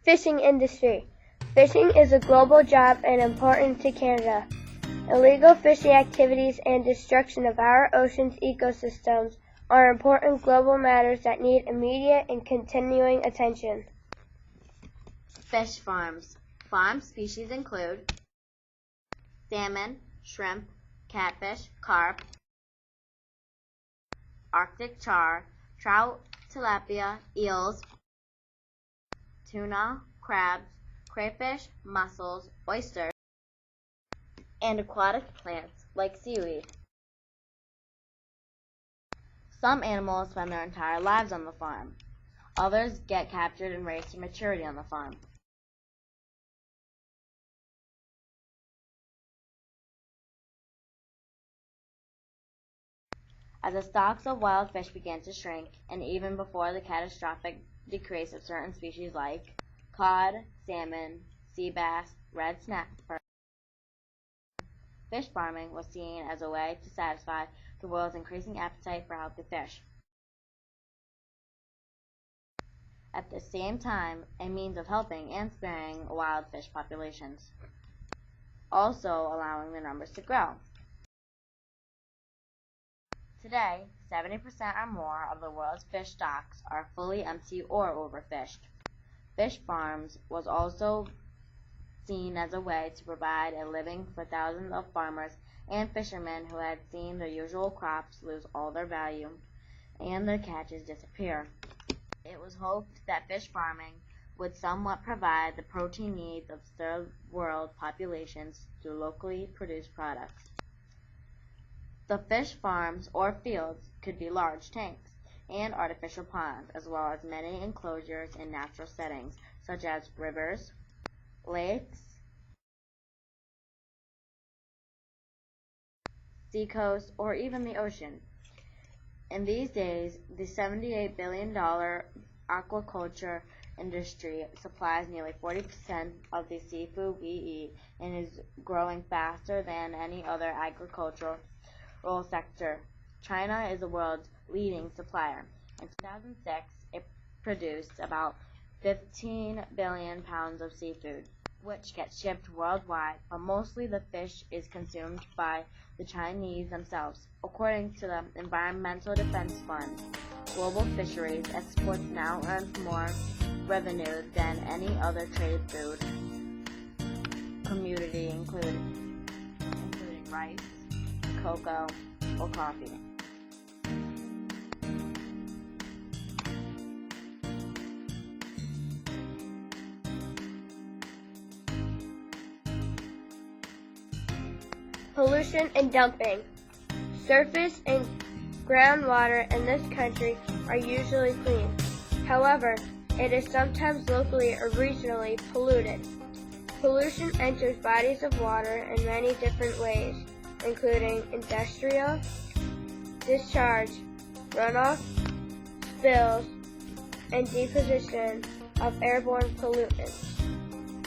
Fishing industry. Fishing is a global job and important to Canada. Illegal fishing activities and destruction of our ocean's ecosystems are important global matters that need immediate and continuing attention. Fish farms. Farm species include salmon, shrimp, catfish, carp, Arctic char, trout, tilapia, eels, tuna, crabs, crayfish, mussels, oysters, and aquatic plants like seaweed. Some animals spend their entire lives on the farm. Others get captured and raised to maturity on the farm. As the stocks of wild fish began to shrink, and even before the catastrophic decrease of certain species like cod, salmon, sea bass, red snapper, fish farming was seen as a way to satisfy the world's increasing appetite for healthy fish. At the same time, a means of helping and sparing wild fish populations, also allowing their numbers to grow. Today, 70% or more of the world's fish stocks are fully empty or overfished. Fish farms was also seen as a way to provide a living for thousands of farmers and fishermen who had seen their usual crops lose all their value and their catches disappear. It was hoped that fish farming would somewhat provide the protein needs of third world populations through locally produced products. The fish farms or fields could be large tanks and artificial ponds, as well as many enclosures in natural settings, such as rivers, lakes, seacoasts, or even the ocean. In these days, the $78 billion aquaculture industry supplies nearly 40% of the seafood we eat and is growing faster than any other agricultural sector. China is the world's leading supplier. In 2006, it produced about 15 billion pounds of seafood, which gets shipped worldwide, but mostly the fish is consumed by the Chinese themselves. According to the Environmental Defense Fund, global fisheries exports now earn more revenue than any other trade food commodity, including rice, cocoa, or coffee. Pollution and dumping. Surface and groundwater in this country are usually clean. However, it is sometimes locally or regionally polluted. Pollution enters bodies of water in many different ways, including industrial, discharge, runoff, spills, and deposition of airborne pollutants.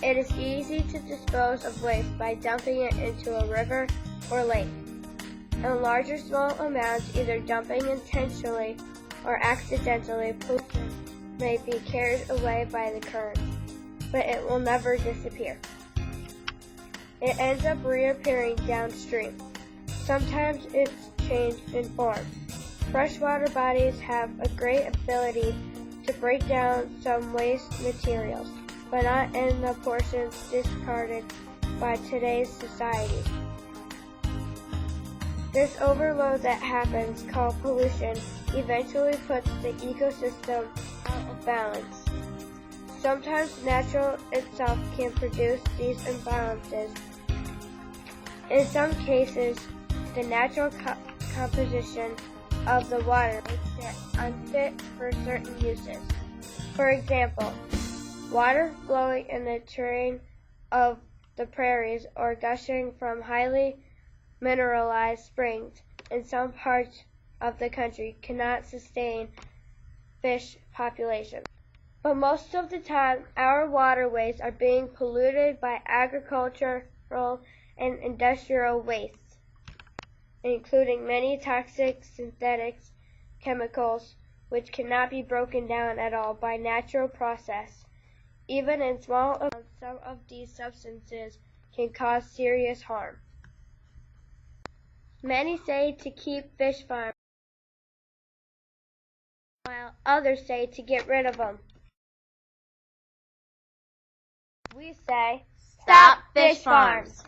It is easy to dispose of waste by dumping it into a river or lake. In large or small amounts, either dumping intentionally or accidentally, pollution may be carried away by the current, but it will never disappear. It ends up reappearing downstream. Sometimes it's changed in form. Freshwater bodies have a great ability to break down some waste materials, but not in the portions discarded by today's society. This overload that happens, called pollution, eventually puts the ecosystem out of balance. Sometimes nature itself can produce these imbalances. In some cases, the natural composition of the water makes it unfit for certain uses. For example, water flowing in the terrain of the prairies or gushing from highly mineralized springs in some parts of the country cannot sustain fish populations. But most of the time, our waterways are being polluted by agricultural and industrial wastes, including many toxic synthetic chemicals which cannot be broken down at all by natural process. Even in small amounts, some of these substances can cause serious harm. Many say to keep fish farms, while others say to get rid of them. We say, Stop fish farms.